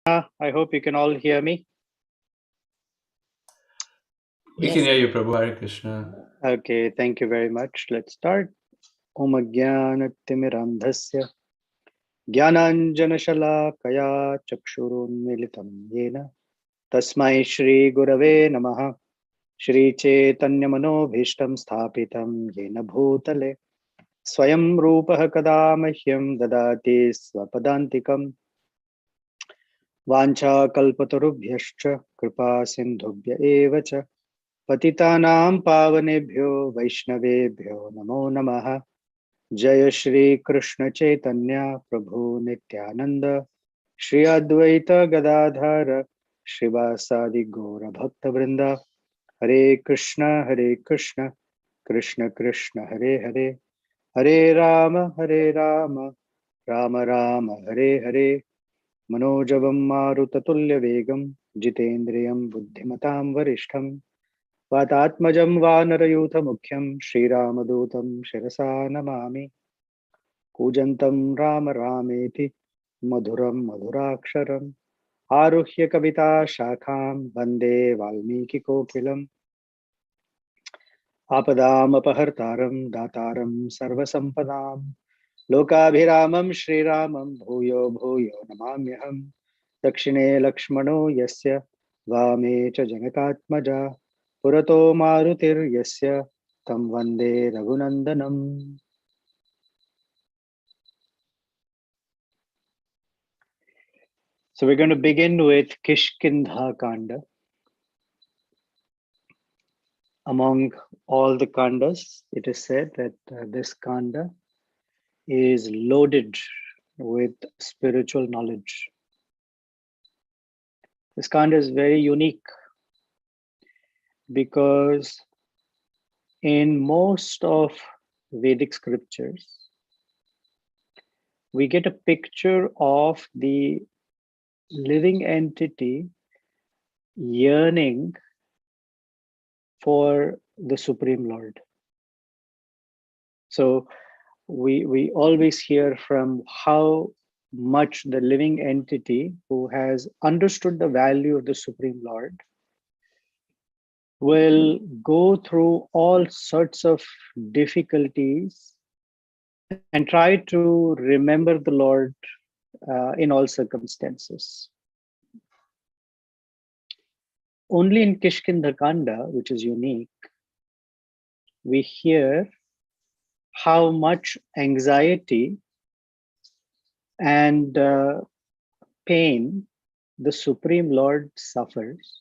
I hope you can all hear me. We Yes. can hear you, Prabhu. Hare Krishna. Okay, thank you very much. Let's start. Om Ajnanatimirandhasya Jnananjanashalakaya Chakshurunmilitam Yena Tasmai Shri Gurave Namaha Shri Chaitanya Manobhishtam Sthapitam Yena Bhutale Swayam Rupaha Kada Mahyam Dadati Swapadantikam Vancha Kalpatarubhyascha Kripa Sindhubhya Eva Cha पतितानां पावनेभ्यो वैष्णवेभ्यो नमो नमः। जय श्री कृष्ण चैतन्य प्रभु नित्यानंद श्री अद्वैत गदाधर श्रीवासादि गौर भक्त वृंद। हरे कृष्ण कृष्ण कृष्ण हरे हरे, हरे राम राम राम हरे हरे। मनोजवं मारुततुल्य वेगं जितेन्द्रियं बुद्धिमतां वरिष्ठं वातात्मजं वानरयूथमुख्यं श्रीरामदूतं शिरसा नमामि। कूजन्तं राम रामेति मधुरं मधुराक्षरम् आरुह्य कविता शाखां वन्दे वाल्मीकिकोकिलम्। आपदामपहर्तारं दातारं सर्वसम्पदां लोकाभिरामं श्रीरामं भूयो भूयो नमाम्यहम्। दक्षिणे लक्ष्मणो यस्य वामे च जनकात्मजा पुरतो मारुतिर्यस्य तं वन्दे रघुनन्दनम्। So we're going to begin with Kishkindha Kanda. Among all the Kandas, it is said that this Kanda is loaded with spiritual knowledge. This Kanda is very unique because in most of Vedic scriptures, we get a picture of the living entity yearning for the Supreme Lord. So we always hear from how much the living entity who has understood the value of the Supreme Lord will go through all sorts of difficulties and try to remember the Lord in all circumstances. Only in Kishkindha Kanda, which is unique, we hear how much anxiety and pain the Supreme Lord suffers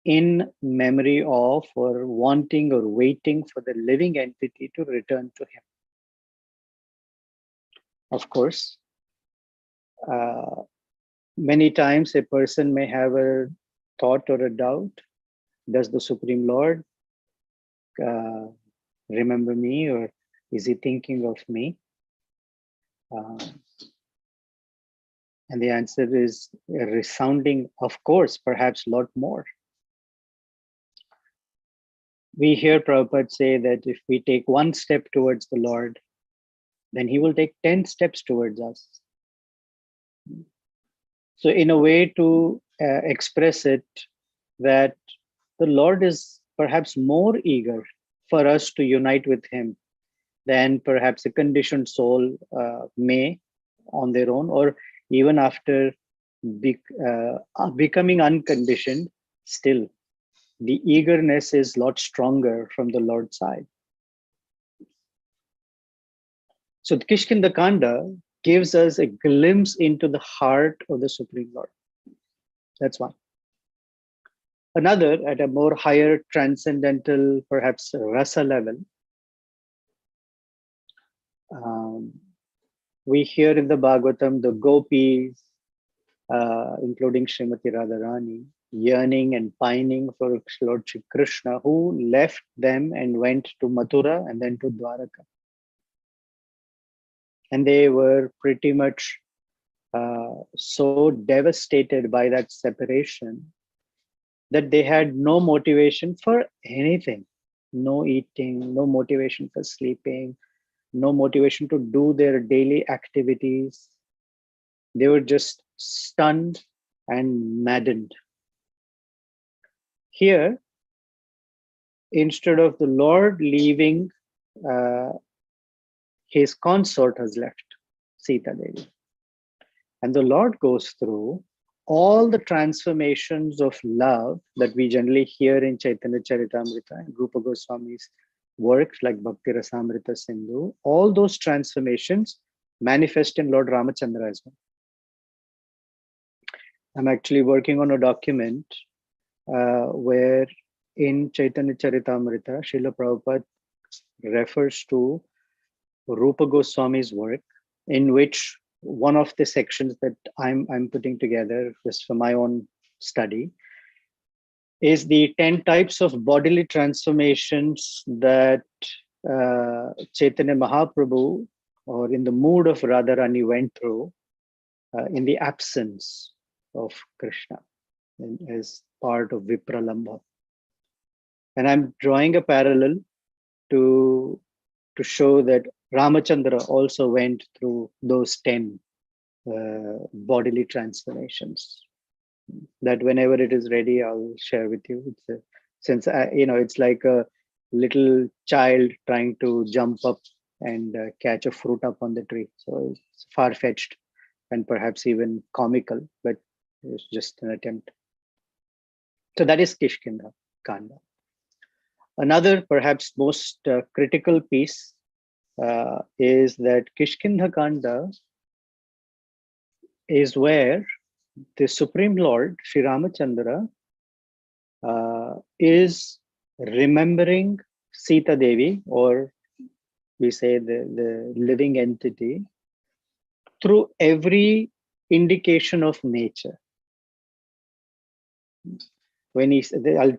in memory of or wanting or waiting for the living entity to return to him. Of course, many times a person may have a thought or a doubt. Does the Supreme Lord uh, remember me, or is he thinking of me? And the answer is a resounding, of course, perhaps a lot more. We hear Prabhupada say that if we take one step towards the Lord, then he will take 10 steps towards us. So in a way to express it, that the Lord is perhaps more eager for us to unite with him than perhaps a conditioned soul may on their own, or even after becoming unconditioned, still the eagerness is a lot stronger from the Lord's side. So the Kishkinda Kanda gives us a glimpse into the heart of the Supreme Lord. That's one. Another, at a more higher transcendental, perhaps rasa level, we hear in the Bhagavatam the gopis, including Srimati Radharani, yearning and pining for Lord Shri Krishna, who left them and went to Mathura and then to Dwaraka. And they were pretty much so devastated by that separation that they had no motivation for anything. No eating, no motivation for sleeping, no motivation to do their daily activities. They were just stunned and maddened. Here, instead of the Lord leaving, uh, his consort has left, Sita Devi. And the Lord goes through all the transformations of love that we generally hear in Chaitanya Charitamrita and Rupa Goswami's works like Bhakti Rasamrita Sindhu. All those transformations manifest in Lord Ramachandra as well. I'm actually working on a document where in Chaitanya Charitamrita, Srila Prabhupada refers to Rupa Goswami's work, in which one of the sections that I'm putting together just for my own study is the 10 types of bodily transformations that Chaitanya Mahaprabhu, or in the mood of Radharani, went through in the absence of Krishna as part of Vipralambha. And I'm drawing a parallel to show that Ramachandra also went through those 10 bodily transformations. That whenever it is ready, I'll share with you. Since it's like a little child trying to jump up and catch a fruit up on the tree. So it's far-fetched and perhaps even comical, but it's just an attempt. So that is Kishkindha Kanda. Another perhaps most critical piece is that Kishkindha Kanda is where the Supreme Lord, Sri Ramachandra, is remembering Sita Devi, or we say the living entity, through every indication of nature. When I'll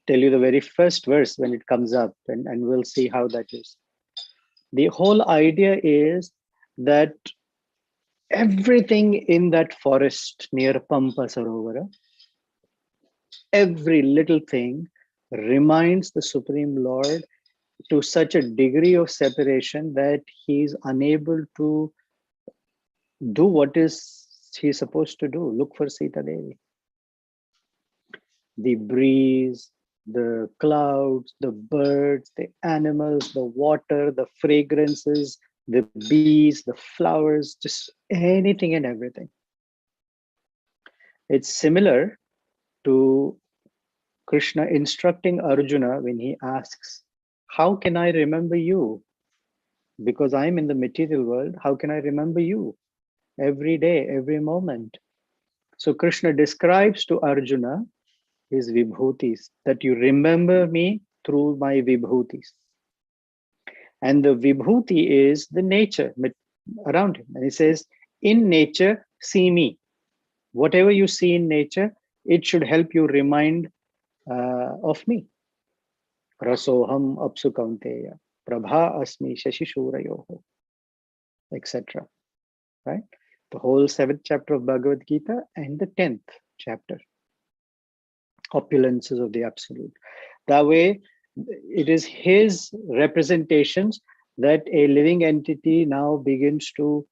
tell you the very first verse when it comes up, and we'll see how that is. The whole idea is that everything in that forest near Pampa Sarovara, every little thing reminds the Supreme Lord to such a degree of separation that he is unable to do what is he supposed to do, look for Sita Devi. The breeze, the clouds, the birds, the animals, the water, the fragrances, the bees, the flowers, just anything and everything. It's similar to Krishna instructing Arjuna when he asks, how can I remember you? Because I'm in the material world, how can I remember you? Every day, every moment. So Krishna describes to Arjuna his vibhutis, that you remember me through my vibhutis. And the vibhuti is the nature around him. And he says, in nature, see me. Whatever you see in nature, it should help you remind of me. Rasoham apsu kaunteya, prabha asmi shashishurayoho, etc. Right? The whole 7th chapter of Bhagavad Gita and the 10th chapter. Opulences of the Absolute. That way, it is his representations that a living entity now begins to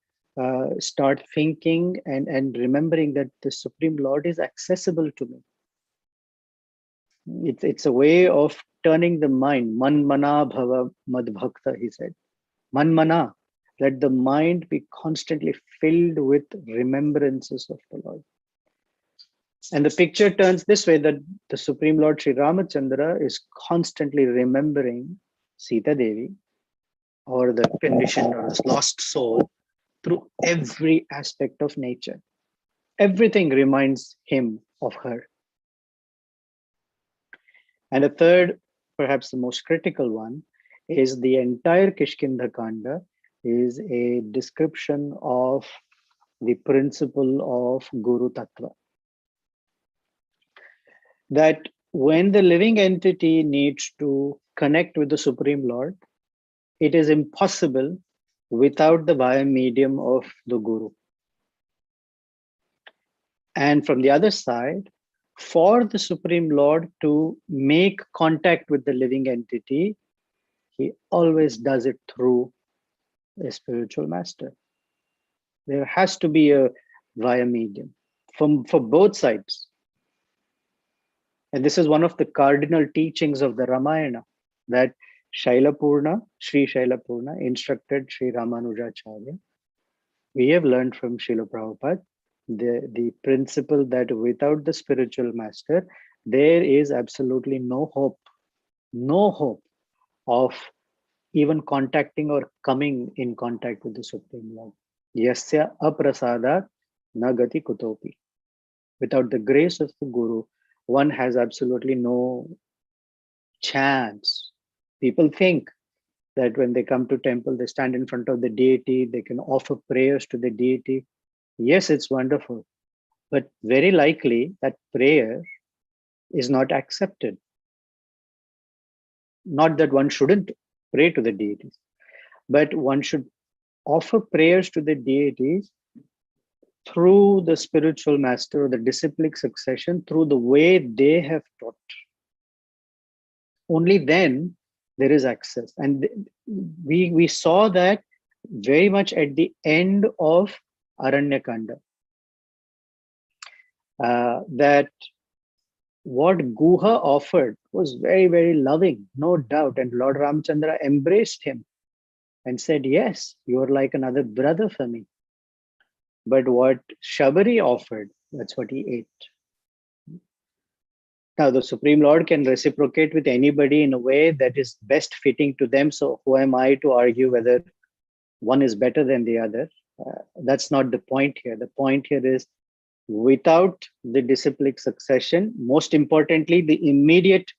start thinking and remembering that the Supreme Lord is accessible to me. It's a way of turning the mind. Man mana bhava madbhakta, he said. Man mana, let the mind be constantly filled with remembrances of the Lord. And the picture turns this way, that the Supreme Lord Sri Ramachandra is constantly remembering Sita Devi, or the conditioned or lost soul, through every aspect of nature. Everything reminds him of her. And the third, perhaps the most critical one, is the entire Kishkindha Kanda is a description of the principle of Guru Tattva. That when the living entity needs to connect with the Supreme Lord, it is impossible without the via medium of the Guru. And from the other side, for the Supreme Lord to make contact with the living entity, he always does it through a spiritual master. There has to be a via medium for both sides. And this is one of the cardinal teachings of the Ramayana, that Sri Shailapurna instructed Sri Ramanujacharya. We have learned from Srila Prabhupada the principle that without the spiritual master, there is absolutely no hope of even contacting or coming in contact with the Supreme Lord. Yasya aprasada nagati kutopi. Without the grace of the Guru, one has absolutely no chance. People think that when they come to temple, they stand in front of the deity, they can offer prayers to the deity. Yes, it's wonderful, but very likely that prayer is not accepted. Not that one shouldn't pray to the deities, but one should offer prayers to the deities through the spiritual master or the disciplic succession, through the way they have taught. Only then there is access. And we saw that very much at the end of Aranyakanda. That what Guha offered was very, very loving, no doubt. And Lord Ramchandra embraced him and said, yes, you are like another brother for me. But what Shabari offered, that's what he ate. Now, the Supreme Lord can reciprocate with anybody in a way that is best fitting to them. So who am I to argue whether one is better than the other? That's not the point here. The point here is, without the disciplic succession, most importantly, the immediate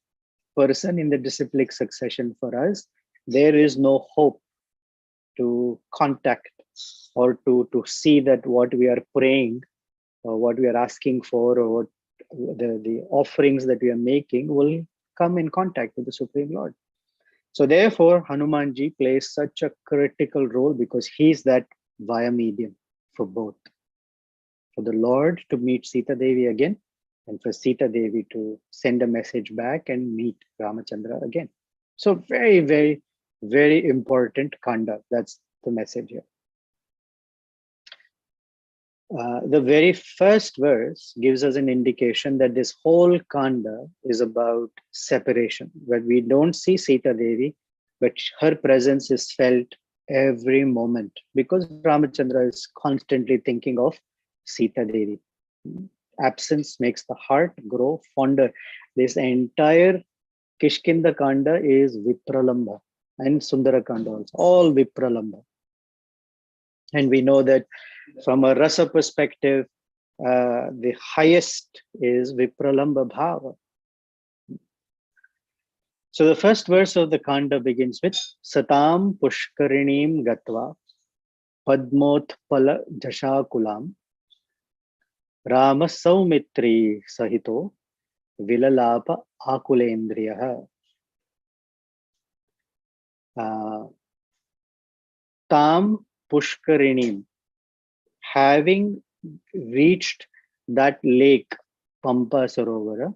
person in the disciplic succession for us, there is no hope to contact or to see that what we are praying or what we are asking for or what the offerings that we are making will come in contact with the Supreme Lord. So therefore, Hanumanji plays such a critical role because he's that via medium for both. For the Lord to meet Sita Devi again, and for Sita Devi to send a message back and meet Ramachandra again. So very, very, very important Kanda. That's the message here. The very first verse gives us an indication that this whole Kanda is about separation, where we don't see Sita Devi, but her presence is felt every moment because Ramachandra is constantly thinking of Sita Devi. Absence makes the heart grow fonder. This entire Kishkinda Kanda is Vipralamba and Sundara Kanda also, all Vipralamba. And we know that from a rasa perspective, the highest is Vipralamba Bhava. So the first verse of the Kanda begins with Satam Pushkarinim Gatva Padmotpala Jashakulam Rama Saumitri Sahito Vilalapa Akulendriyaha. Tam Pushkarinim, having reached that lake, Pampa Sarovara,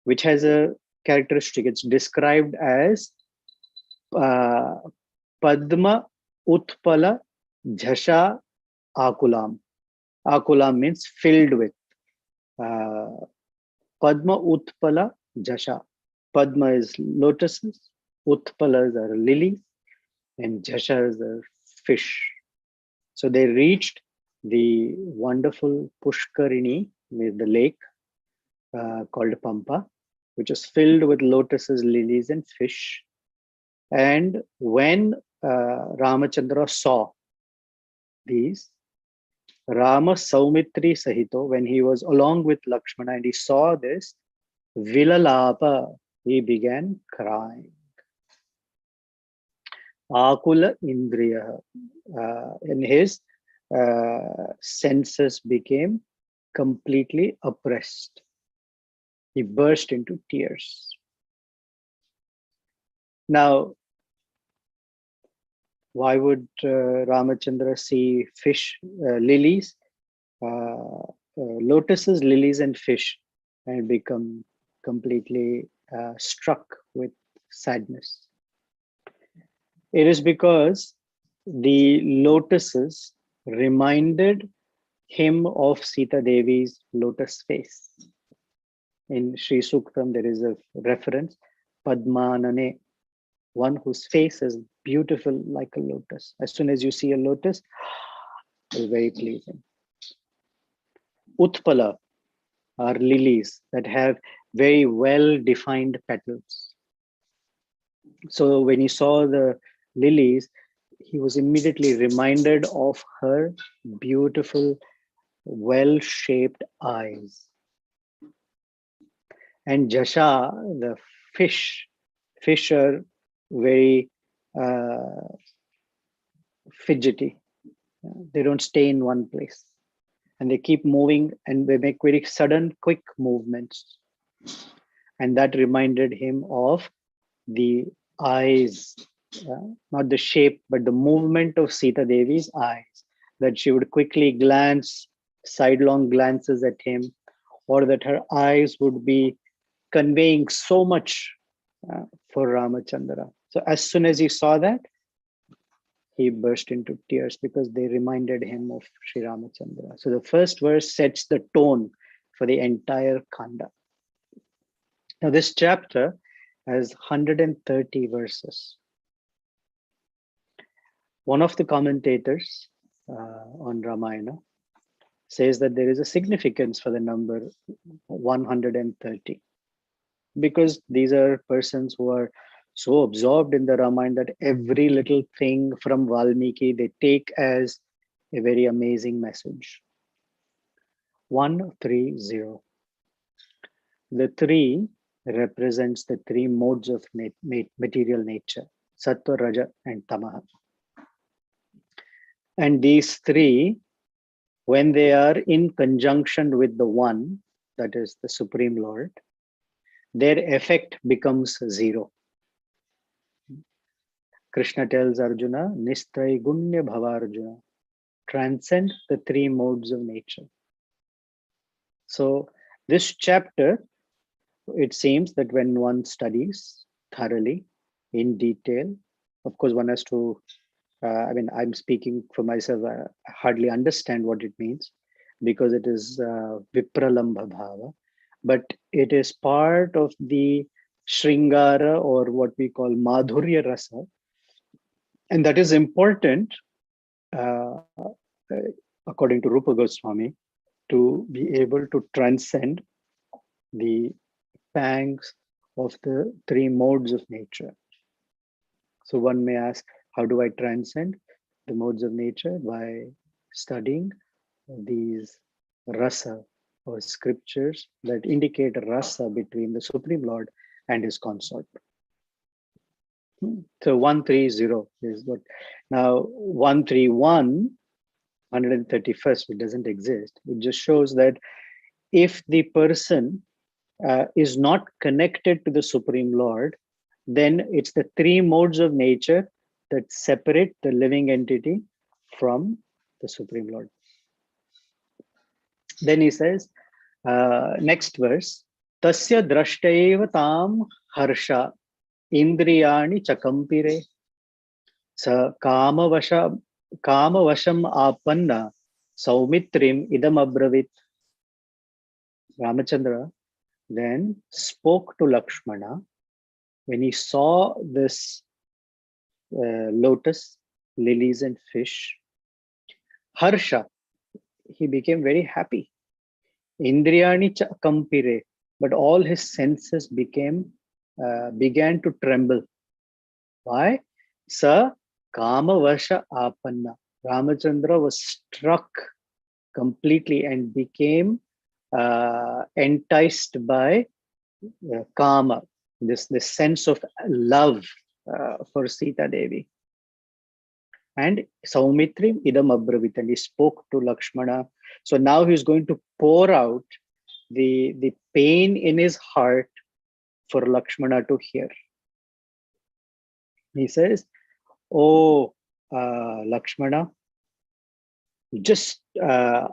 which has a characteristic. It's described as Padma Utpala Jhasha Akulam. Akulam means filled with. Padma Utpala Jasha. Padma is lotuses, Utpalas are lilies, and Jashas are fish. So they reached the wonderful Pushkarini, the lake called Pampa, which is filled with lotuses, lilies, and fish. And when Ramachandra saw these, Rama Saumitri Sahito, when he was along with Lakshmana and he saw this, Vilalapa, he began crying. Akula Indriya, and his senses became completely oppressed. He burst into tears. Now, why would Ramachandra see fish, lilies, lotuses, lilies, and fish, and become completely struck with sadness? It is because the lotuses reminded him of Sita Devi's lotus face. In Sri Suktam, there is a reference, Padmanane, one whose face is beautiful like a lotus. As soon as you see a lotus, it's very pleasing. Utpala are lilies that have very well-defined petals. So when he saw the lilies, he was immediately reminded of her beautiful, well-shaped eyes. And Jasha, the fish are very fidgety. They don't stay in one place. And they keep moving and they make very sudden, quick movements. And that reminded him of the eyes, not the shape, but the movement of Sita Devi's eyes, that she would quickly glance, sidelong glances at him, or that her eyes would be conveying so much for Ramachandra. So as soon as he saw that, he burst into tears because they reminded him of Sri Ramachandra. So the first verse sets the tone for the entire Kanda. Now this chapter has 130 verses. One of the commentators on Ramayana says that there is a significance for the number 130, because these are persons who are so absorbed in the Ramayana that every little thing from Valmiki they take as a very amazing message. 130. The 3 represents the 3 modes of material nature, Sattva, Raja, and Tamaha. And these 3, when they are in conjunction with the One, that is the Supreme Lord, their effect becomes 0. Krishna tells Arjuna, Nistraigunya Bhava Arjuna, transcend the 3 modes of nature. So this chapter, it seems that when one studies thoroughly, in detail, of course one has to, I'm speaking for myself, I hardly understand what it means because it is Vipralambha Bhava, but it is part of the Shringara, or what we call Madhurya Rasa. And that is important, according to Rupa Goswami, to be able to transcend the pangs of the 3 modes of nature. So one may ask, how do I transcend the modes of nature? By studying these rasa, or scriptures that indicate rasa between the Supreme Lord and his consort. So 130 is what. Now 131, 131st, which doesn't exist, it just shows that if the person is not connected to the Supreme Lord, then it's the 3 modes of nature that separate the living entity from the Supreme Lord. Then he says, next verse, Tasya drashtaiva tam harsha indriyani chakampire sa kamavasham apanna saumitrim idam abravit. Ramachandra then spoke to Lakshmana when he saw this lotus, lilies and fish. Harsha, he became very happy. Indriyani chakampire, but all his senses began to tremble. Why? Sa kamavasha apanna. Ramachandra was struck completely and became enticed by kama, this sense of love for Sita Devi. And Saumitrim idam abravit, and he spoke to Lakshmana. So now he's going to pour out the pain in his heart for Lakshmana to hear. He says, "Oh, Lakshmana, just I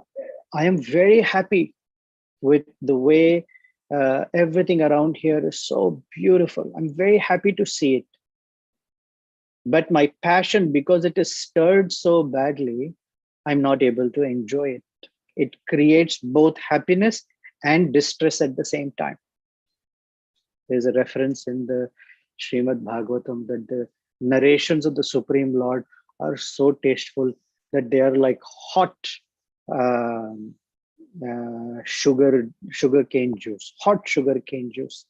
am very happy with the way everything around here is so beautiful. I'm very happy to see it. But my passion, because it is stirred so badly, I'm not able to enjoy it. It creates both happiness and distress at the same time. There's a reference in the Srimad Bhagavatam that the narrations of the Supreme Lord are so tasteful that they are like hot um, sugar cane juice, hot sugar cane juice.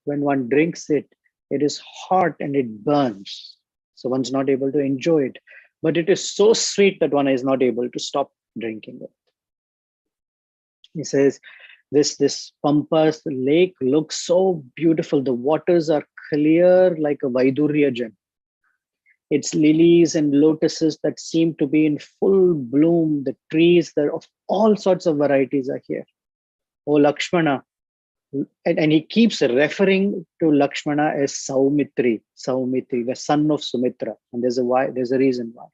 When one drinks it, it is hot and it burns. So one's not able to enjoy it. But it is so sweet that one is not able to stop drinking it. He says, this Pampas lake looks so beautiful. The waters are clear like a Vaidurya gem. It's lilies and lotuses that seem to be in full bloom. The trees that of all sorts of varieties are here. Oh Lakshmana. And he keeps referring to Lakshmana as Saumitri, the son of Sumitra. And there's a reason why.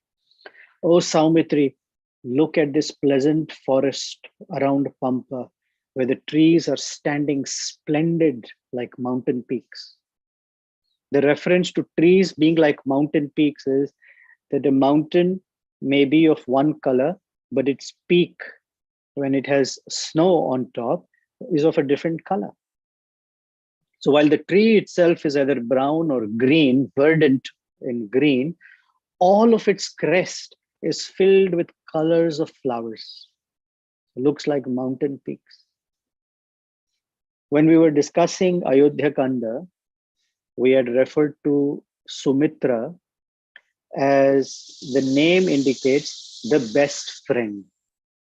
Oh Saumitri, look at this pleasant forest around Pampa, where the trees are standing splendid like mountain peaks. The reference to trees being like mountain peaks is that a mountain may be of one color, but its peak, when it has snow on top, is of a different color. So while the tree itself is either brown or green, verdant in green, all of its crest is filled with colors of flowers. It looks like mountain peaks. When we were discussing Ayodhya Kanda, we had referred to Sumitra as the name indicates the best friend.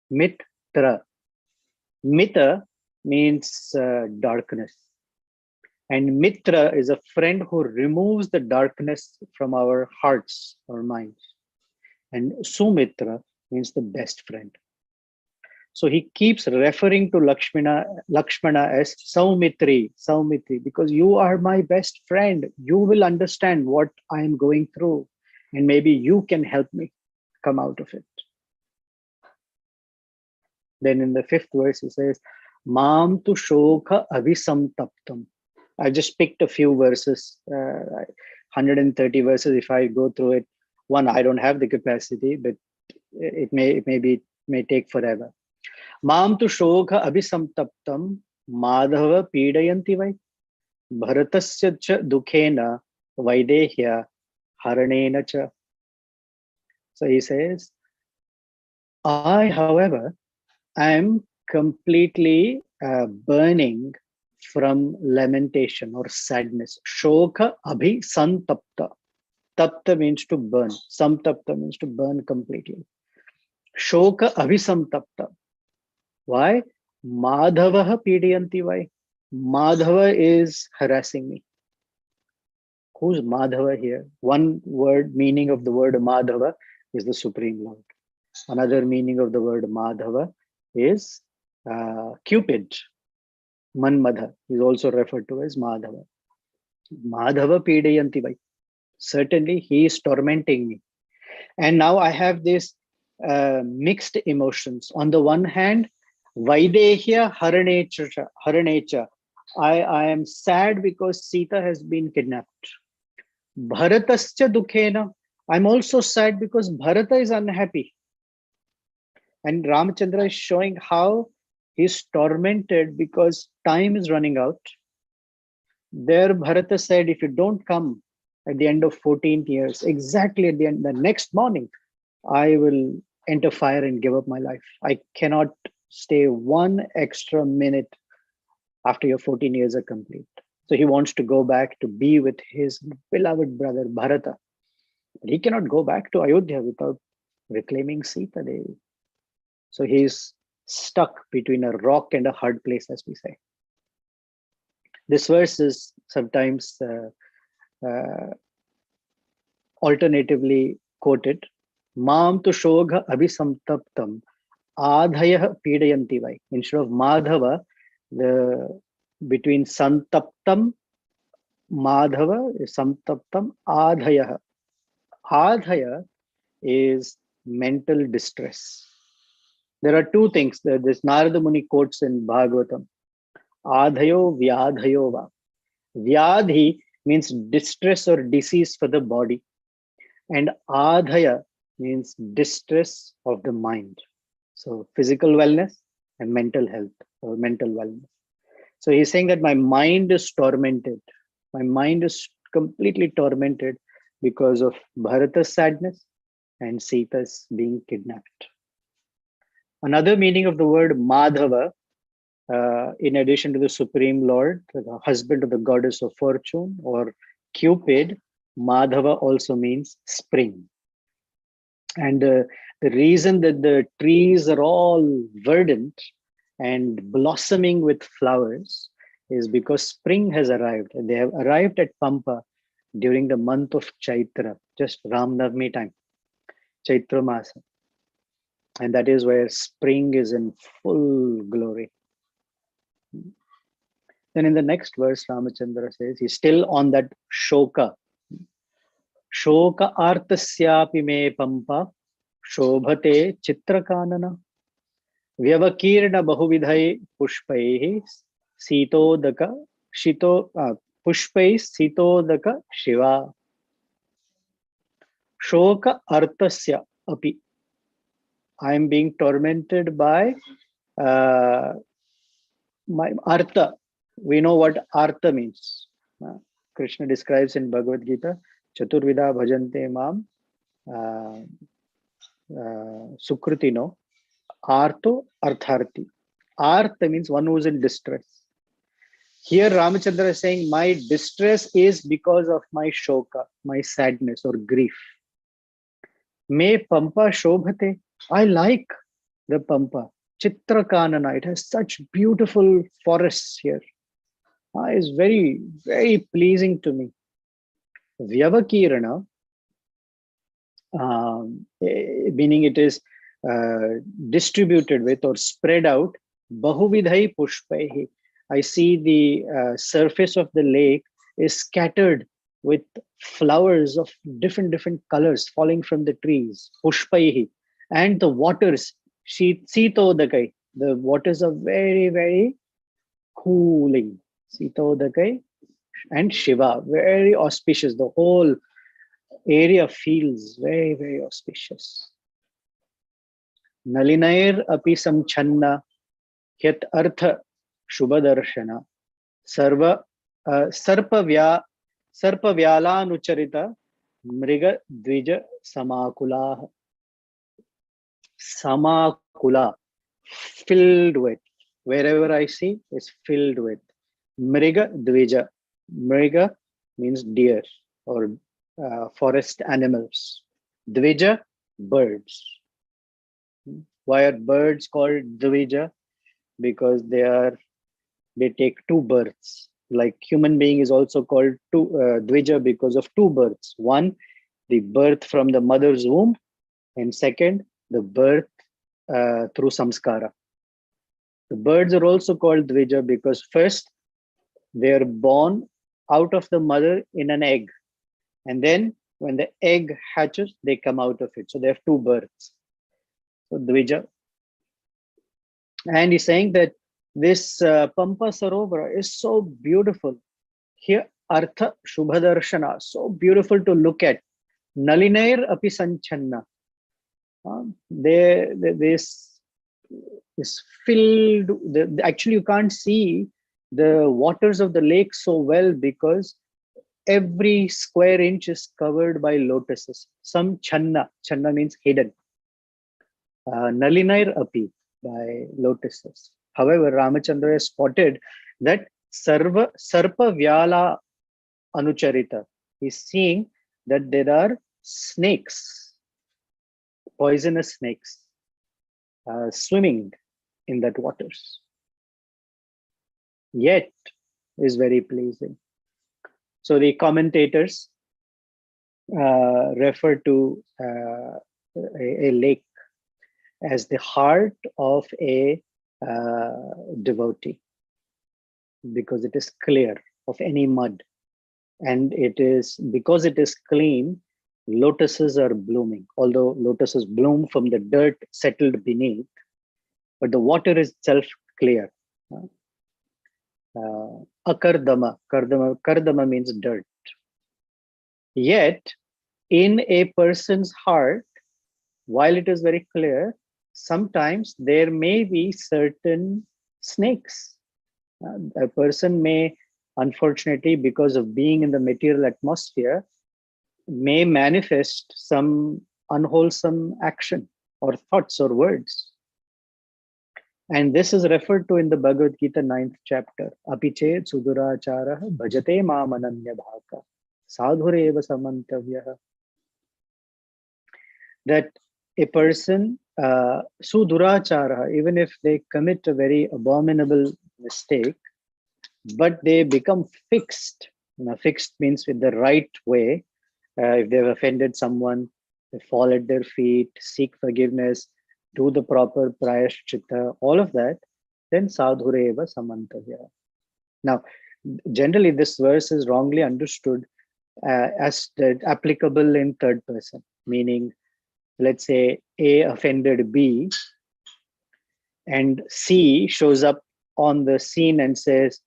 Mitra. Mita means darkness. And Mitra is a friend who removes the darkness from our hearts or minds. And Sumitra means the best friend. So he keeps referring to Lakshmana as Saumitri, because you are my best friend. You will understand what I am going through, and maybe you can help me come out of it. Then in the 5th verse, he says, Mam tu shokha avisamtaptam. I just picked a few verses, 130 verses. If I go through it, one, I don't have the capacity, but it may take forever. Mam tu shokha abhisamtaptam madhava pidayanti vai bharatasya cha dukhena vaidehya haranena cha. So he says, I, however, am completely burning from lamentation or sadness. Shokha abhisantapta. Tapta means to burn. Samtapta means to burn completely. Shoka abhisamtapta. Why? Madhavaha pidayanti vai. Madhava is harassing me. Who's Madhava here? One word meaning of the word Madhava is the Supreme Lord. Another meaning of the word Madhava is Cupid. Manmadha is also referred to as Madhava. Madhava pidayanti vai. Certainly he is tormenting me. And now I have this mixed emotions. On the one hand, Vaidehya Haranecha. I am sad because Sita has been kidnapped. Bharatascha dukhena. I'm also sad because Bharata is unhappy. And Ramachandra is showing how he's tormented because time is running out. There Bharata said, if you don't come at the end of 14 years, exactly at the end, the next morning, I will enter fire and give up my life. I cannot stay one extra minute after your 14 years are complete. So he wants to go back to be with his beloved brother Bharata. But he cannot go back to Ayodhya without reclaiming Sita Devi. So he's stuck between a rock and a hard place, as we say. This verse is sometimes alternatively quoted. Mam tu shogha abhisamtaptam adhayah pidayanti vai. Instead of Madhava, between Santaptam, Madhava is Santaptam, Adhayah. Adhaya is mental distress. There are two things that this Narada Muni quotes in Bhagavatam. Adhayo vyadhayo va. Vyadhi means distress or disease for the body. And adhaya means distress of the mind. So physical wellness and mental health or mental wellness. So he's saying that my mind is tormented. My mind is completely tormented because of Bharata's sadness and Sita's being kidnapped. Another meaning of the word Madhava, in addition to the Supreme Lord, the husband of the goddess of fortune, or Cupid, Madhava also means spring. And the reason that the trees are all verdant and blossoming with flowers is because spring has arrived. And they have arrived at Pampa during the month of Chaitra, just Ram Navami time, Chaitra Masa. And that is where spring is in full glory. Then in the next verse, Ramachandra says, he's still on that shoka. Shoka artasyapi me pampa, shobhate chitrakanana, vyavakirna bahuvidhai pushpaihi, sitodaka, pushpai sitodaka shiva. Shoka artasya api. I am being tormented by my artha. We know what artha means. Krishna describes in Bhagavad Gita, Chaturvida bhajante mam sukrutino artho artharti. Artha means one who is in distress. Here Ramachandra is saying, my distress is because of my shoka, my sadness or grief. Me pampa shobhate. I like the pampa. Chitrakanana. It has such beautiful forests here. It's very, very pleasing to me. Vyavakirana, meaning it is distributed with or spread out. Bahuvidhai pushpaihi. I see the surface of the lake is scattered with flowers of different colors falling from the trees. Pushpaihi. And the waters, Sitodakai. The waters are very, very cooling. Sitodakai and Shiva, very auspicious. The whole area feels very, very auspicious. Nalinair api samchanna hyat artha shubhadarshana sarva sarpavyala nucharita mriga dvija samakula. Samakula, filled with. Wherever I see is filled with. Mriga dvija. Mriga means deer or forest animals. Dvija, birds. Why are birds called dvija? Because they take two births. Like human being is also called dvija because of two births. One, the birth from the mother's womb, and second, the birth through samskara. The birds are also called dvija because first they are born out of the mother in an egg, and then when the egg hatches, they come out of it. So they have two births. So dvija. And he's saying that this Pampa Sarovara is so beautiful. Here, Artha Shubhadarshana, so beautiful to look at. Nalinair api sanchanna. This is filled. Actually, you can't see the waters of the lake so well because every square inch is covered by lotuses. Some channa means hidden. Nalinair api, by lotuses. However, Ramachandra has spotted that sarpa vyala anucharita. He's seeing that there are snakes, poisonous snakes, swimming in that waters. Yet is very pleasing. So the commentators refer to a lake as the heart of a devotee because it is clear of any mud, and it is because it is clean. Lotuses are blooming, although lotuses bloom from the dirt settled beneath, but the water is itself clear. Kardama means dirt. Yet, in a person's heart, while it is very clear, sometimes there may be certain snakes. A person may, unfortunately, because of being in the material atmosphere, may manifest some unwholesome action or thoughts or words. And this is referred to in the Bhagavad Gita 9th chapter. Apichet sudurachara bhajate mam ananya bhaka sadhureva samantavyaha. That a person, sudurachara, even if they commit a very abominable mistake, but they become fixed. Fixed means with the right way. If they've offended someone, they fall at their feet, seek forgiveness, do the proper prayashchitta, all of that, then sadhureva samantavya. Now, generally, this verse is wrongly understood as applicable in third person, meaning, let's say A offended B, and C shows up on the scene and says,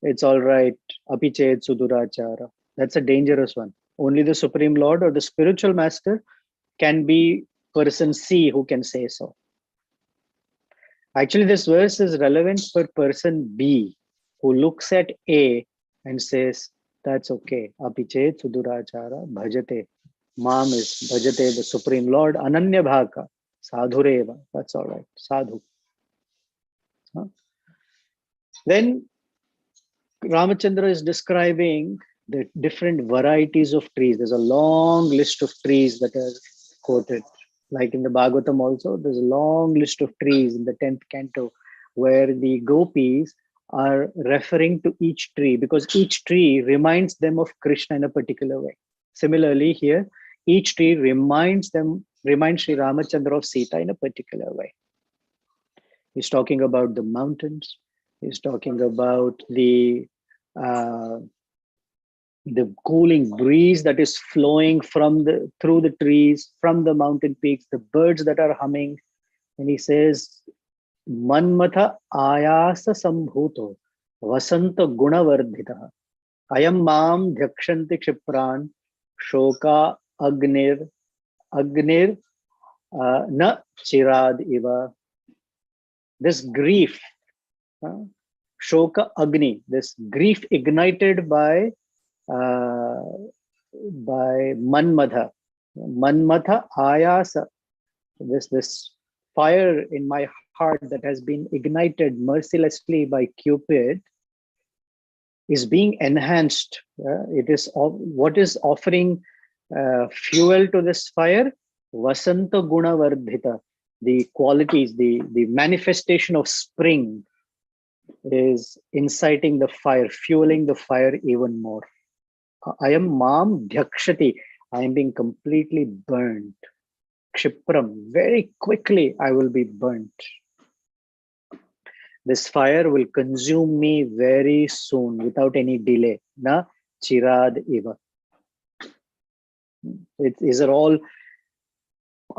it's all right, apichet sudurachara. That's a dangerous one. Only the Supreme Lord or the spiritual master can be person C who can say so. Actually, this verse is relevant for person B who looks at A and says, that's okay. Apichet sudurachara bhajate. Mam is bhajate, the Supreme Lord. Ananya bhaka. Sadhureva. That's all right. Sadhu. Huh? Then Ramachandra is describing the different varieties of trees. There's a long list of trees that are quoted. Like in the Bhagavatam also, there's a long list of trees in the 10th canto where the gopis are referring to each tree because each tree reminds them of Krishna in a particular way. Similarly, here, each tree reminds Sri Ramachandra of Sita in a particular way. He's talking about the mountains. He's talking about the cooling breeze that is flowing through the trees, from the mountain peaks, the birds that are humming. And he says, Manmatha ayasa sambhuto vasanta gunavardhita ayam mam dhyakshanti kshipran shoka agnir na chirad iva. This grief, shoka agni, this grief ignited by Manmatha. Manmatha ayasa, this fire in my heart that has been ignited mercilessly by Cupid is being enhanced. It is what is offering fuel to this fire? Vasanta guna vardhita. The qualities, the manifestation of spring is inciting the fire, fueling the fire even more. I am mam dhakshati. I am being completely burnt. Kshipram, very quickly I will be burnt. This fire will consume me very soon without any delay. Na chirad iva. These are all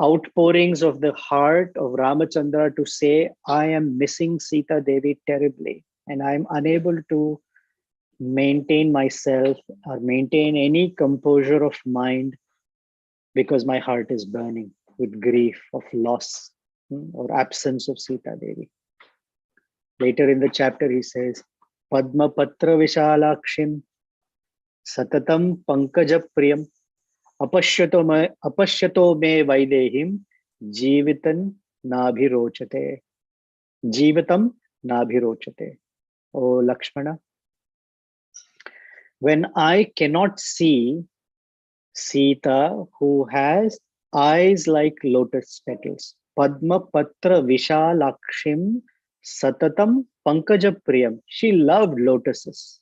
outpourings of the heart of Ramachandra to say, I am missing Sita Devi terribly and I am unable to maintain myself or maintain any composure of mind because my heart is burning with grief of loss or absence of Sita Devi. Later in the chapter, he says, Padma Patra Vishalakshim Satatam Pankaja Priyam Apashyato me Vaidehim Jivitan Nabhirochate. Jivitam Nabhirochate. Oh Lakshmana, when I cannot see Sita, who has eyes like lotus petals, Padma Patra Vishalakshim Satatam Pankaja Priyam. She loved lotuses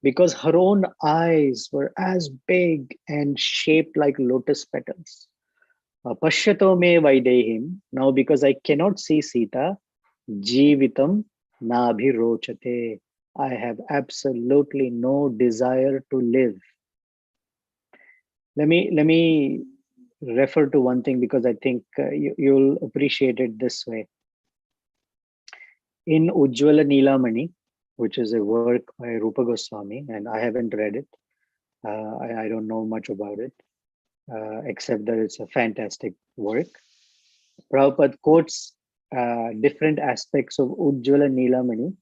because her own eyes were as big and shaped like lotus petals. Pashyato me Vaidehim. Now, because I cannot see Sita, Jivitam Nabhirochate. I have absolutely no desire to live. Let me refer to one thing because I think you'll appreciate it this way. In Ujjwala Nilamani, which is a work by Rupa Goswami, and I haven't read it. I don't know much about it. except that it's a fantastic work. Prabhupada quotes different aspects of Ujjvala Nilamani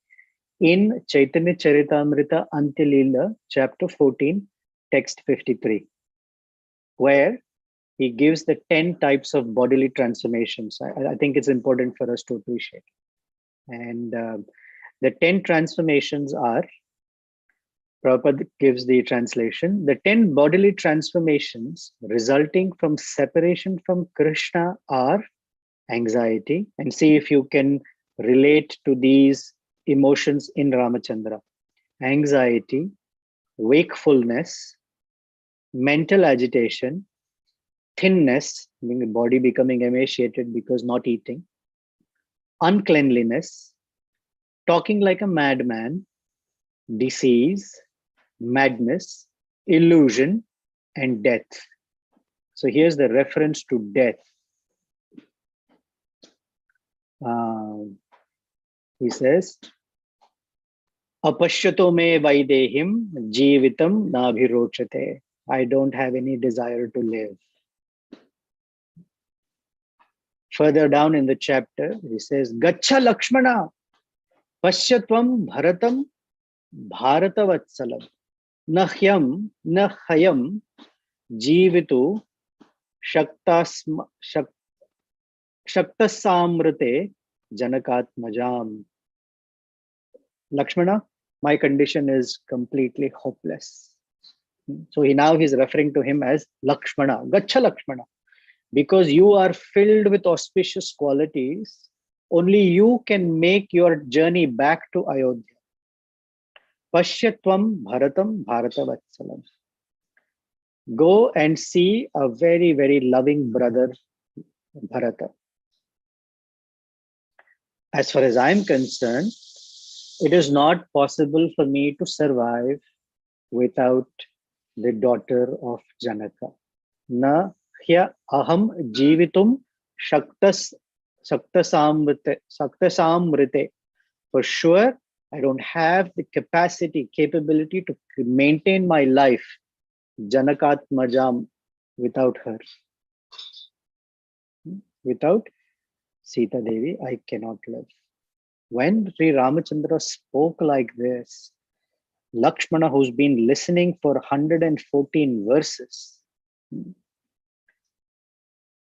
in Chaitanya Charitamrita Antyalila, chapter 14, text 53, where he gives the 10 types of bodily transformations. I think it's important for us to appreciate. And the 10 transformations are, Prabhupada gives the translation, the 10 bodily transformations resulting from separation from Krishna are anxiety, and see if you can relate to these emotions in Ramachandra. Anxiety, wakefulness, mental agitation, thinness, meaning the body becoming emaciated because not eating, uncleanliness, talking like a madman, disease, madness, illusion, and death. So here's the reference to death. He says, Apashyato me vaidehim jeevitam nabhirochate. I don't have any desire to live. Further down in the chapter, he says, Gacha Lakshmana, Pashyatvam Bharatam Bharatavatsalam, Nahyam Nahayam Jeevitu Shaktasamrite Janakatmajam. Lakshmana, my condition is completely hopeless. So he's referring to him as Lakshmana, Gacha Lakshmana. Because you are filled with auspicious qualities, only you can make your journey back to Ayodhya. Pashyatvam Bharatam Bharatavatsalam. Go and see a very, very loving brother, Bharata. As far as I'm concerned, it is not possible for me to survive without the daughter of Janaka. Na hya aham jeevitum shaktasamrite. For sure, I don't have the capability to maintain my life, Janakatmajam, without her. Without Sita Devi, I cannot live. When Sri Ramachandra spoke like this, Lakshmana, who's been listening for 114 verses,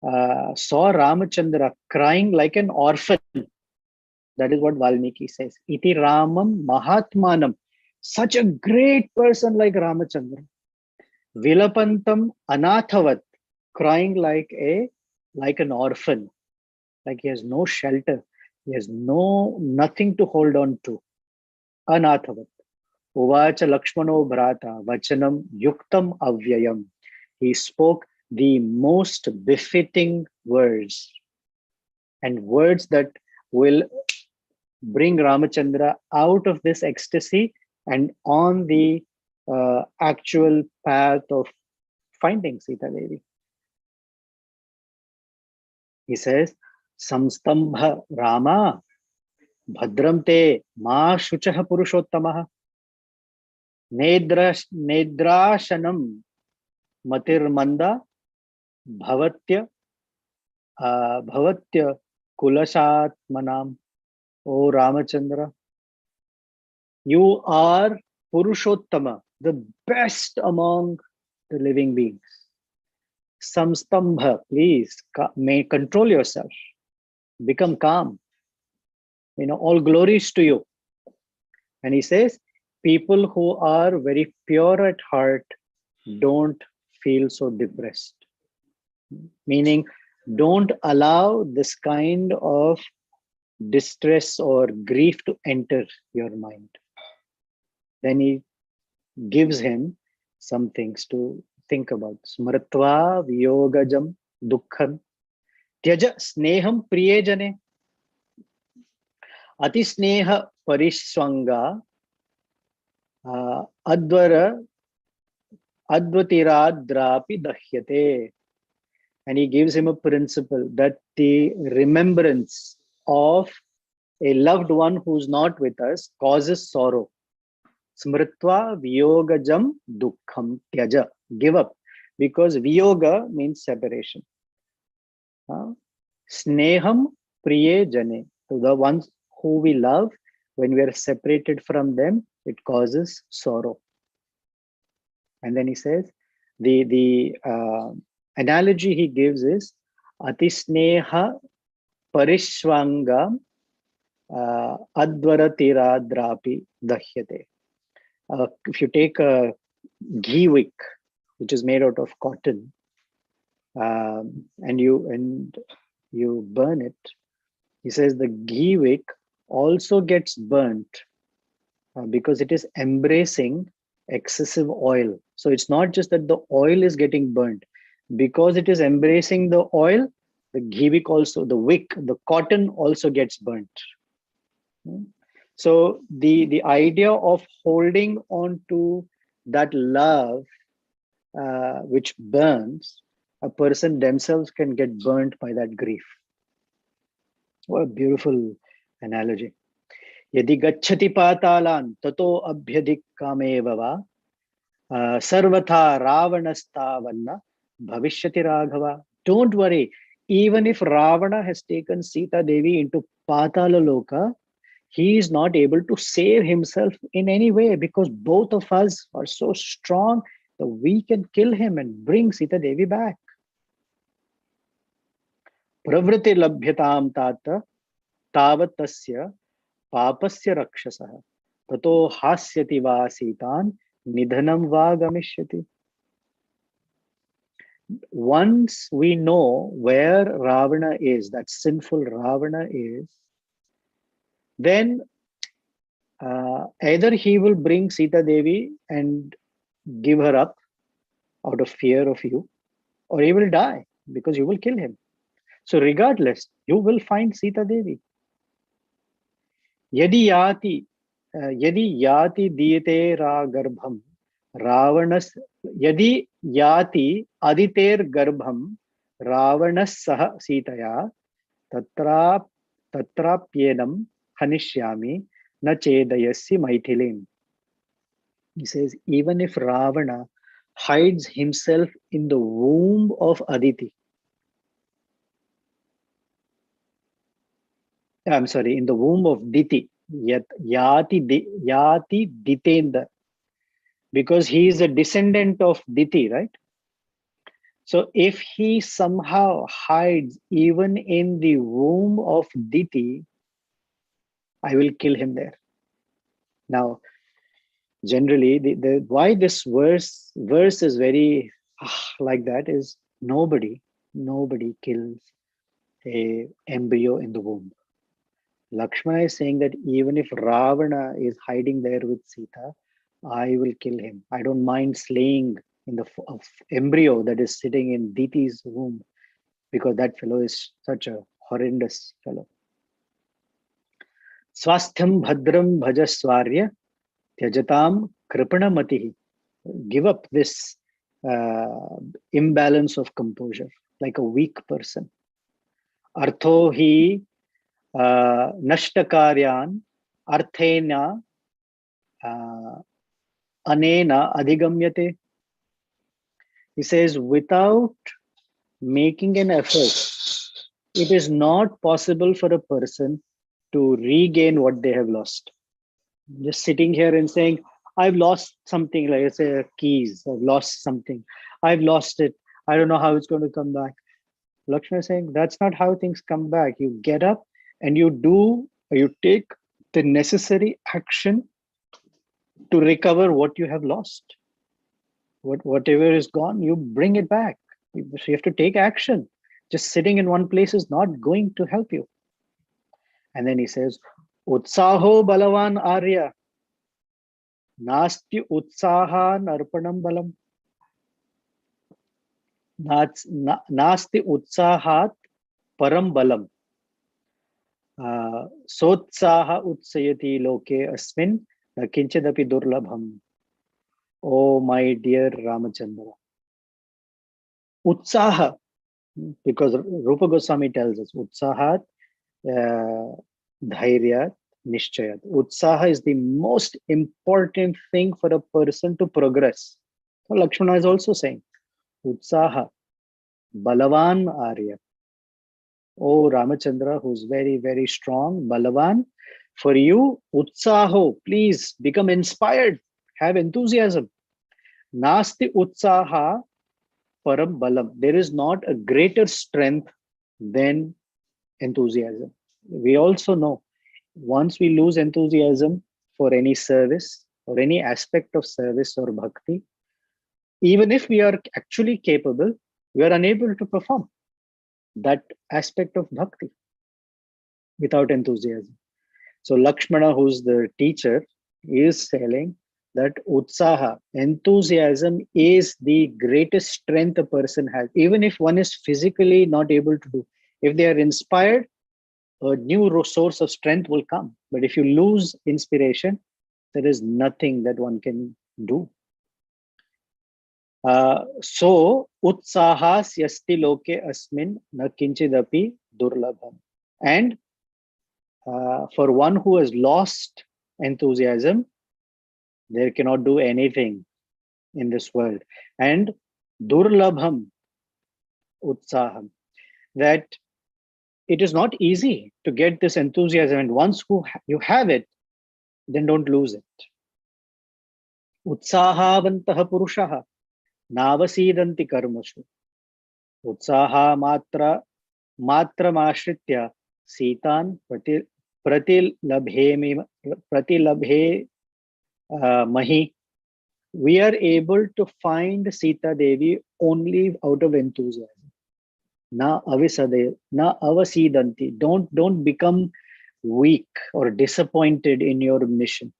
saw Ramachandra crying like an orphan. That is what Valmiki says. Iti Ramam Mahatmanam. Such a great person like Ramachandra. Vilapantam Anathavat. Crying like an orphan. Like he has no shelter. He has nothing to hold on to. Anathavat. Uvacha Lakshmano Bhrata Vachanam Yuktam Avyayam. He spoke the most befitting words, and words that will bring Ramachandra out of this ecstasy and on the actual path of finding Sita Devi. He says, Samstambha Rama Bhadram te ma shuchaha purushottamaha nedrashanam matirmanda bhavatya kulashatmanam. O Ramachandra, you are Purushottama, the best among the living beings. Samstambha, please may control yourself. Become calm. All glories to you. And he says, people who are very pure at heart don't feel so depressed. Meaning, don't allow this kind of distress or grief to enter your mind. Then he gives him some things to think about. Smritva viyogajam dukkham tyaja sneham priyejane ati sneha parishwanga advatiradrapi dahyate. And he gives him a principle that the remembrance of a loved one who's not with us causes sorrow. Smritva viyogajam dukkham tyaja. Give up. because viyoga means separation. Sneham priye jane. So the ones who we love, when we are separated from them, it causes sorrow. And then he says, the analogy he gives is atisneha parishwanga advaratiradrapi dahyate. If you take a ghee wick, which is made out of cotton, and you burn it, he says the ghee wick also gets burnt because it is embracing excessive oil. So it's not just that the oil is getting burnt, because it is embracing the oil, the ghee wick also, the wick, the cotton also gets burnt. So the idea of holding on to that love which burns, a person themselves can get burnt by that grief. What a beautiful analogy. Yadi gacchati patalan tato abhyadik kameva va sarvatha ravanastavanna bhavishyati raghava. Don't worry, even if Ravana has taken Sita Devi into Patala Loka, he is not able to save himself in any way, because both of us are so strong that we can kill him and bring Sita Devi back. Pravriti labhyatam tata tavat papasya rakshasah tato hasyati va sitan nidhanam va gamishyati. Once we know where Ravana is, that sinful Ravana is, then either he will bring Sita Devi and give her up out of fear of you, or he will die because you will kill him. So regardless, you will find Sita Devi. Yadi yati diyate ra garbham Ravanas yadi yati aditer garbham Ravanas saha Sitaya tatrapyenam hanishyami na chedayasya maithilim. He says, even if Ravana hides himself in the womb of Aditi, I'm sorry, in the womb of Diti, yati ditendra, because he is a descendant of Diti, right? So if he somehow hides even in the womb of Diti, I will kill him there. Now, generally, the why this verse is very like that is nobody kills a embryo in the womb. Lakshmana is saying that even if Ravana is hiding there with Sita, I will kill him. I don't mind slaying in the embryo that is sitting in Diti's womb, because that fellow is such a horrendous fellow. Swastham bhadram bhajaswarya tyajatam kripanamatihi. Give up this imbalance of composure, like a weak person. Artho hi nashtakaryan arthena anena adhigamyate. He says, without making an effort, it is not possible for a person to regain what they have lost. Just sitting here and saying, I've lost something, like I say, keys, I've lost something, I've lost it, I don't know how it's going to come back. Lakshmana is saying, that's not how things come back. You get up and you take the necessary action to recover what you have lost. Whatever is gone, you bring it back. So you have to take action. Just sitting in one place is not going to help you. And then he says, Utsaho balavan arya nasti utsaha narpanam balam. Nasti utsahat param balam. Sotsaha utsayati loke asmin kinchadapi durlabham. Oh, my dear Ramachandra. Utsaha, because Rupa Goswami tells us, Utsahat Dhairyat Nishchayat. Utsaha is the most important thing for a person to progress. So Lakshmana is also saying, Utsaha, Balavan Arya. Oh, Ramachandra, who's very, very strong, Balavan. For you, Utsaho, please become inspired, have enthusiasm. Nasti Utsaha Param Balam. There is not a greater strength than enthusiasm. We also know once we lose enthusiasm for any service or any aspect of service or bhakti, even if we are actually capable, we are unable to perform that aspect of bhakti without enthusiasm. So Lakshmana, who's the teacher, is telling that utsaha, enthusiasm is the greatest strength a person has. Even if one is physically not able to do, if they are inspired, a new source of strength will come. But if you lose inspiration, there is nothing that one can do. So utsahas yasti loke asmin na kinchidapi durlabham. And for one who has lost enthusiasm, there cannot do anything in this world. And durlabham utsaham, that it is not easy to get this enthusiasm. And once you have it, then don't lose it. Utsahavantaha purushaha navasidanti karmashu. Utsaha matramashritya sitan pratilabhe mahi. We are able to find Sita Devi only out of enthusiasm. Na avasidanti. Don't become weak or disappointed in your mission.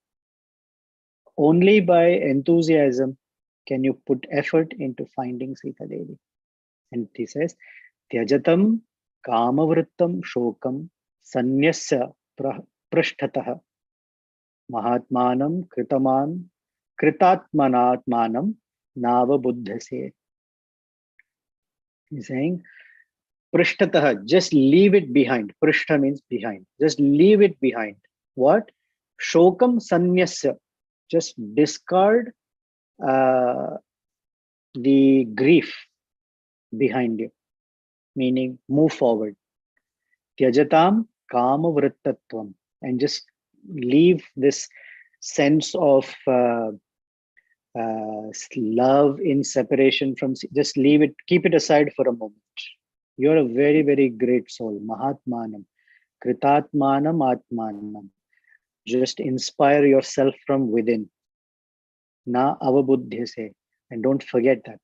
Only by enthusiasm can you put effort into finding Sita Devi. And he says, Tyajatam kamavrittam shokam sanyasya prashthatah mahatmanam kritatmanatmanam nava buddhase. He's saying, prashthatah, just leave it behind. Prishtha means behind. Just leave it behind. What? Shokam sanyasya. Just discard the grief behind you, meaning move forward. Tyajatam kama vrittatvam, and just leave this sense of love in separation from, just leave it, keep it aside for a moment. You're a very, very great soul. Mahatmanam, kritatmanam atmanam. Just inspire yourself from within. Na avabuddhyase, and don't forget that.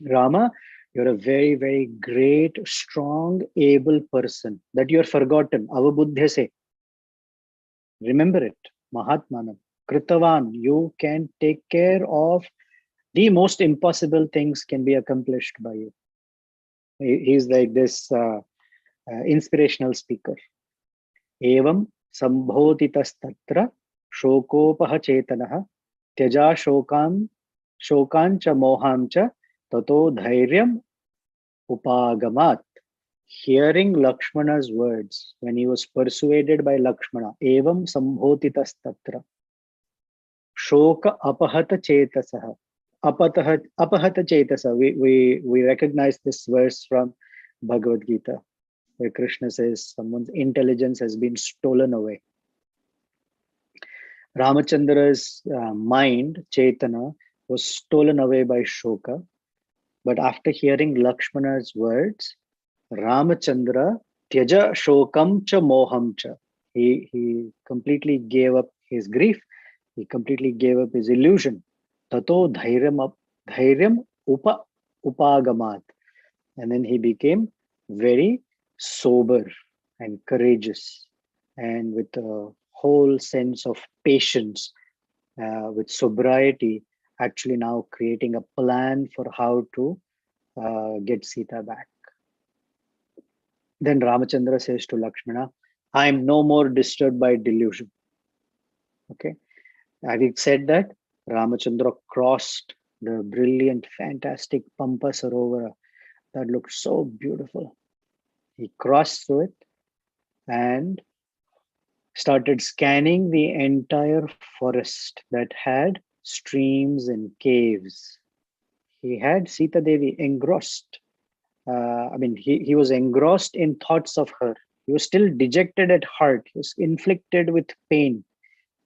Rama, you're a very, very great, strong, able person that you're forgotten. Avabuddhyase. Remember it. Mahatmanam. Kritavan, you can take care of the most impossible things can be accomplished by you. He's like this inspirational speaker. Evam sambhoditastatra shokopaha chetanaha tyaja shokancha mohamcha tato dhairyam upagamat. Hearing Lakshmana's words when he was persuaded by Lakshmana, evam sambhoditastatra shoka apahata chetasaha. Apahata chetasa. We recognize this verse from Bhagavad Gita, where Krishna says someone's intelligence has been stolen away. Ramachandra's mind, Chetana, was stolen away by Shoka. But after hearing Lakshmana's words, Ramachandra, Tyaja Shokam cha Moham cha. He completely gave up his grief. He completely gave up his illusion. Tato dhairyam upagamat. And then he became very sober and courageous, and with a whole sense of patience, with sobriety, actually now creating a plan for how to get Sita back. Then Ramachandra says to Lakshmana, I am no more disturbed by delusion. Okay. Having said that, Ramachandra crossed the brilliant, fantastic Pampa Sarovara that looked so beautiful. He crossed through it and started scanning the entire forest that had streams and caves. He had Sita Devi engrossed. He was engrossed in thoughts of her. He was still dejected at heart. He was inflicted with pain.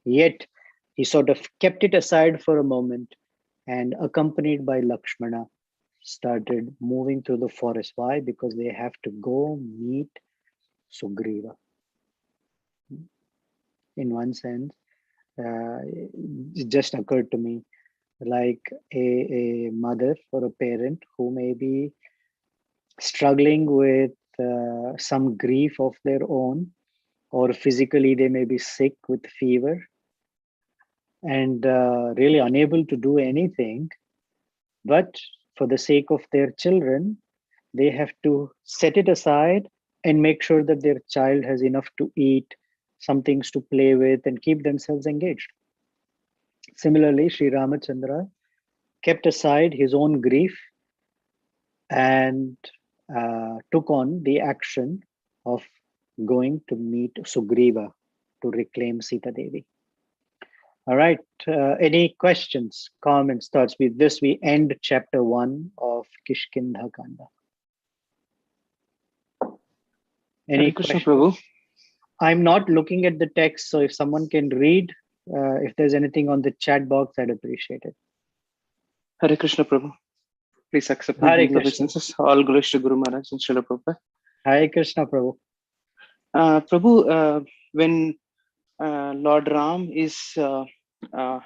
Yet he sort of kept it aside for a moment and, accompanied by Lakshmana, started moving through the forest. Why? Because they have to go meet Sugriva. In one sense, it just occurred to me like a mother or a parent who may be struggling with some grief of their own, or physically they may be sick with fever and really unable to do anything. But for the sake of their children, they have to set it aside and make sure that their child has enough to eat, some things to play with, and keep themselves engaged. Similarly, Sri Ramachandra kept aside his own grief and took on the action of going to meet Sugriva to reclaim Sita Devi. All right. Any questions, comments, thoughts? With this, we end chapter 1 of Kishkindha Kanda. Any Krishna questions? Prabhu. I'm not looking at the text, so if someone can read, if there's anything on the chat box, I'd appreciate it. Hare Krishna Prabhu. Please accept my Hare humble Krishna. obeisances. All glories to Guru Maharaj and Srila Prabhupada. Hare Krishna, Prabhu. Prabhu, when Lord Ram is, I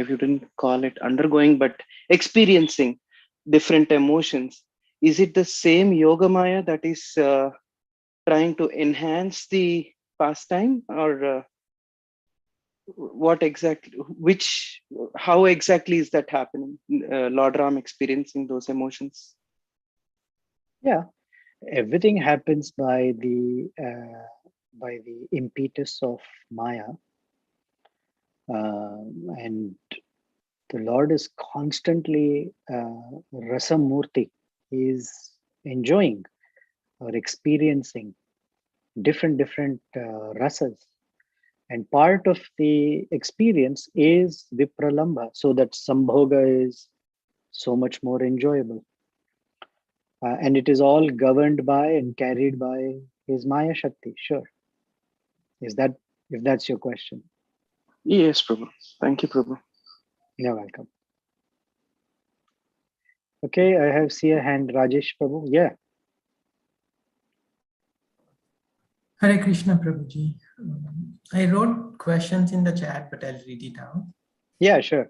wouldn't call it undergoing, but experiencing different emotions, is it the same Yogamaya that is trying to enhance the pastime, or what exactly, how exactly is that happening? Lord Ram experiencing those emotions? Yeah, everything happens by the impetus of Maya, and the Lord is constantly Rasamurti. He is enjoying or experiencing different rasas, and part of the experience is Vipralambha, so that Sambhoga is so much more enjoyable. And it is all governed by and carried by his Maya Shakti. Sure. If that's your question? Yes, Prabhu. Thank you, Prabhu. You're welcome. Okay, I see a hand, Rajesh Prabhu. Yeah. Hare Krishna Prabhuji. I wrote questions in the chat, but I'll read it out. Yeah, sure.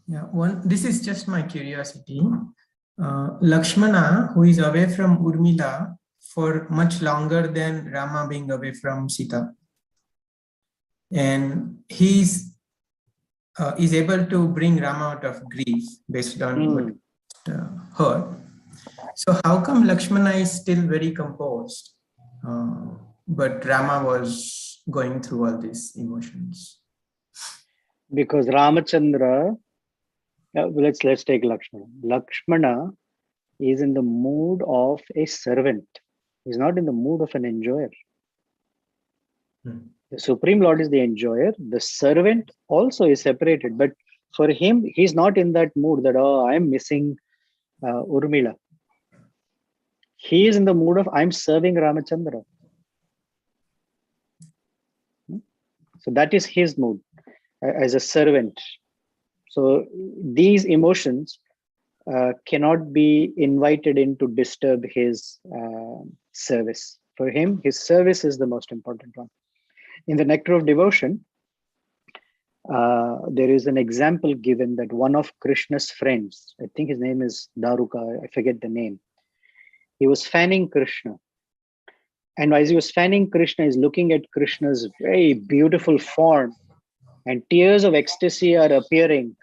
Yeah, this is just my curiosity. Lakshmana, who is away from Urmila for much longer than Rama being away from Sita, and he's is able to bring Rama out of grief based on what heard. So how come Lakshmana is still very composed, but Rama was going through all these emotions? Because Ramachandra, let's take Lakshmana. Lakshmana is in the mood of a servant. He's not in the mood of an enjoyer. The Supreme Lord is the enjoyer. The servant also is separated, but for him, he's not in that mood that, oh, I'm missing Urmila. He is in the mood of, I'm serving Ramachandra. So that is his mood as a servant. So these emotions cannot be invited in to disturb his service. For him, his service is the most important one. In the Nectar of Devotion, there is an example given that one of Krishna's friends, I think his name is Daruka, I forget the name, he was fanning Krishna. And as he was fanning Krishna, he's looking at Krishna's very beautiful form, and tears of ecstasy are appearing.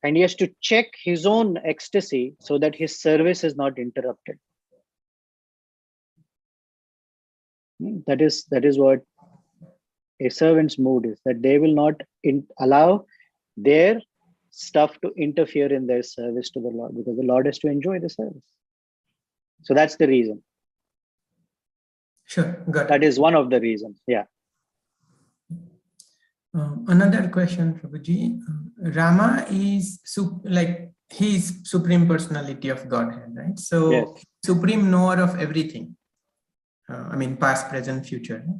And he has to check his own ecstasy so that his service is not interrupted. That is what a servant's mood is, that they will not allow their stuff to interfere in their service to the Lord, because the Lord has to enjoy the service. So that's the reason. Sure, got it. That is one of the reasons. Yeah. Another question, Prabhuji. Rama is he's supreme personality of Godhead, right? So Yes. supreme knower of everything. I mean, past, present, future. Right?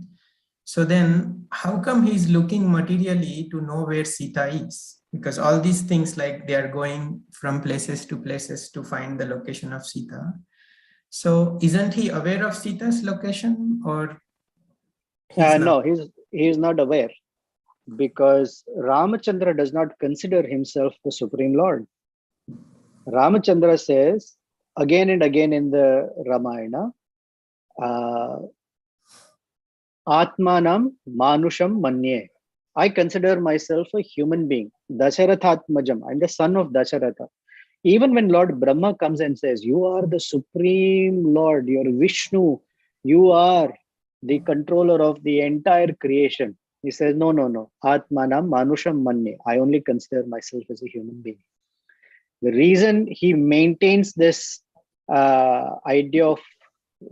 So then how come he's looking materially to know where Sita is? Because all these things, like they are going from places to find the location of Sita. So isn't he aware of Sita's location, or he's not? No, he's not aware, because Ramachandra does not consider himself the Supreme Lord. Ramachandra says again and again in the Ramayana, uh, Atmanam Manusham Manye. I consider myself a human being. Dasharathatmajam. I'm the son of Dasharatha. Even when Lord Brahma comes and says, you are the Supreme Lord, you're Vishnu, you are the controller of the entire creation. He says, no, no, no. Atmanam Manusham Manye. I only consider myself as a human being. The reason he maintains this idea of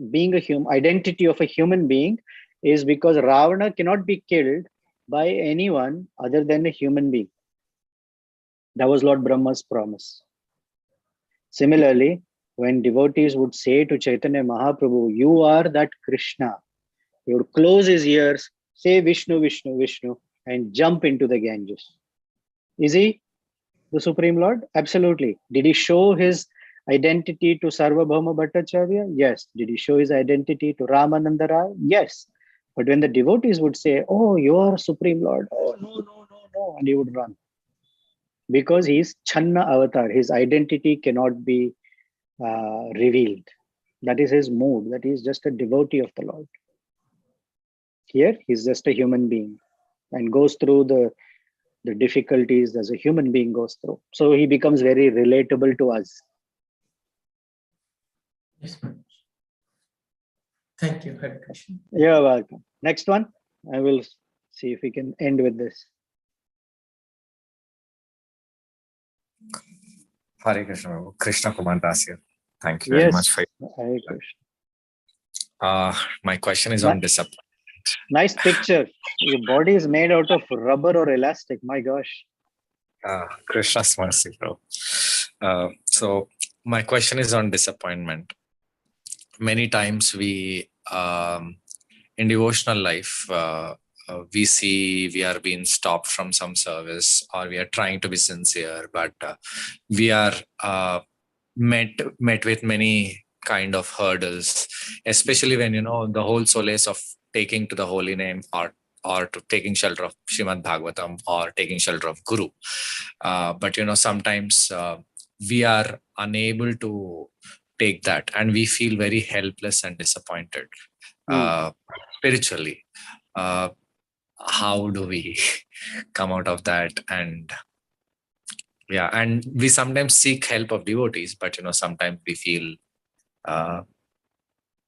being a human, identity of a human being, is because Ravana cannot be killed by anyone other than a human being. That was Lord Brahma's promise. Similarly, when devotees would say to Chaitanya Mahaprabhu, you are that Krishna, he would close his ears, say Vishnu, Vishnu, Vishnu, and jump into the Ganges. Is he the Supreme Lord? Absolutely. Did he show his identity to Sarvabhauma Bhattacharya? Yes. Did he show his identity to Ramananda Rai? Yes. But when the devotees would say, oh, you are Supreme Lord, oh, no, no, no, no, and he would run. Because he is Channa Avatar, his identity cannot be revealed. That is his mood, that he is just a devotee of the Lord. Here, he's just a human being and goes through the difficulties as a human being goes through. So he becomes very relatable to us. Yes, thank you, Hare Krishna. You're welcome. Next one. I will see if we can end with this. Hare Krishna, Krishna Kumar Das here. Thank you very Yes. much for Hare Krishna. my question is on discipline. Nice picture. Your body is made out of rubber or elastic. My gosh. Krishna's mercy, bro. So my question is on disappointment. Many times we in devotional life we see we are being stopped from some service, or we are trying to be sincere, but we are met with many kind of hurdles, especially when the whole solace of taking to the holy name, or to taking shelter of Srimad Bhagavatam, or taking shelter of Guru. But sometimes we are unable to take that, and we feel very helpless and disappointed spiritually. How do we come out of that? And we sometimes seek help of devotees, but sometimes we feel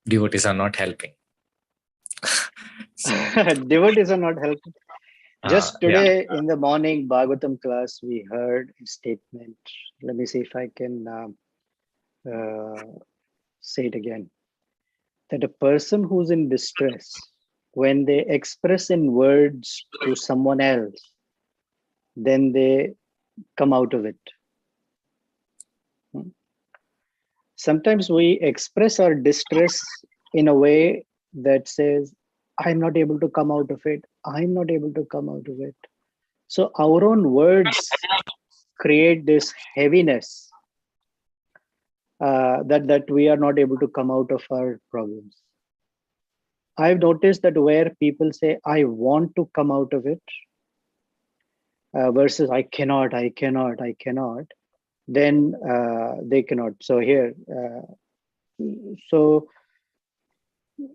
devotees are not helping. Devotees are not helping. Just Yeah. today in the morning Bhagavatam class, we heard a statement. Let me see if I can say it again. That a person who's in distress, when they express in words to someone else, then they come out of it. Sometimes we express our distress in a way that says, I'm not able to come out of it. I'm not able to come out of it. So our own words create this heaviness that we are not able to come out of our problems. I've noticed that where people say, I want to come out of it, versus I cannot, then they cannot. So here, so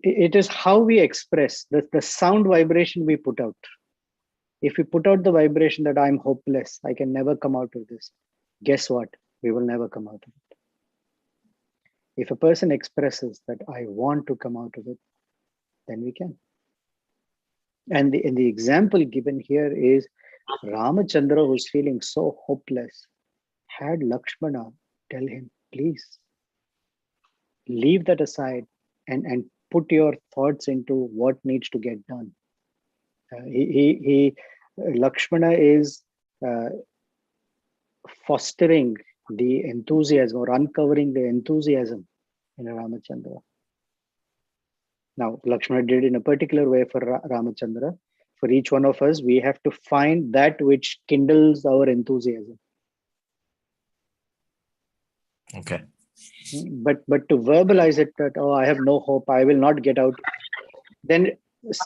it is how we express, the sound vibration we put out. If we put out the vibration that I'm hopeless, I can never come out of this, guess what? We will never come out of it. If a person expresses that I want to come out of it, then we can. And the example given here is Ramachandra, who's feeling so hopeless, had Lakshmana tell him, please leave that aside and put your thoughts into what needs to get done. He Lakshmana is fostering the enthusiasm or uncovering the enthusiasm in Ramachandra. Now, Lakshmana did in a particular way for Ramachandra. For each one of us, we have to find that which kindles our enthusiasm. Okay. But to verbalize it that, oh, I have no hope, I will not get out. Then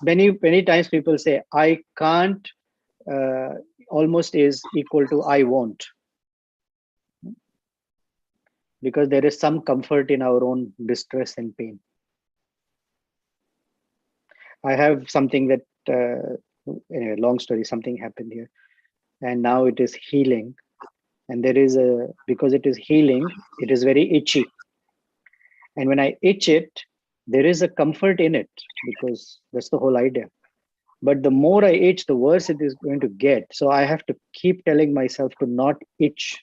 many times people say, I can't, almost is equal to I won't. Because there is some comfort in our own distress and pain. I have something that, anyway, long story, something happened here. And now it is healing. And there is because it is healing, it is very itchy. And when I itch it, there is a comfort in it because that's the whole idea. But the more I itch, the worse it is going to get. So I have to keep telling myself to not itch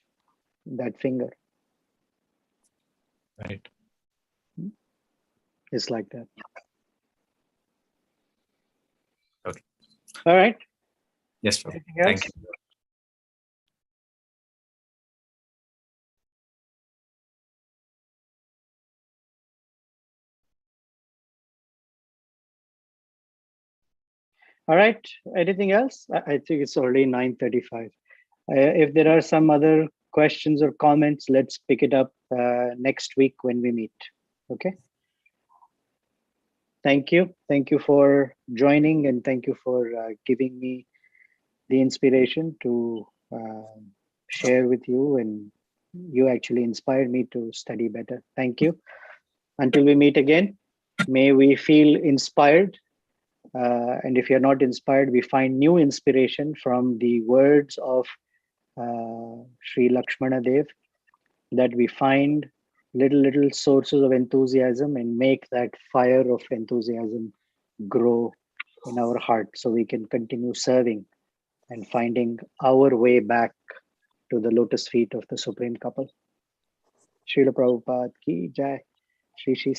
that finger. Right. It's like that. Okay. All right. Yes, Prabhu. Anything else? Thank you. All right. Anything else? I think it's already 9:35. If there are some other questions or comments, let's pick it up next week when we meet. Okay. Thank you. Thank you for joining, and thank you for giving me the inspiration to share with you, and you actually inspired me to study better. Thank you. Until we meet again, may we feel inspired. And if you're not inspired, we find new inspiration from the words of Sri Lakshmana Dev, that we find little sources of enthusiasm and make that fire of enthusiasm grow in our heart so we can continue serving and finding our way back to the lotus feet of the Supreme Couple. Srila Prabhupada ki jai. Shri Sri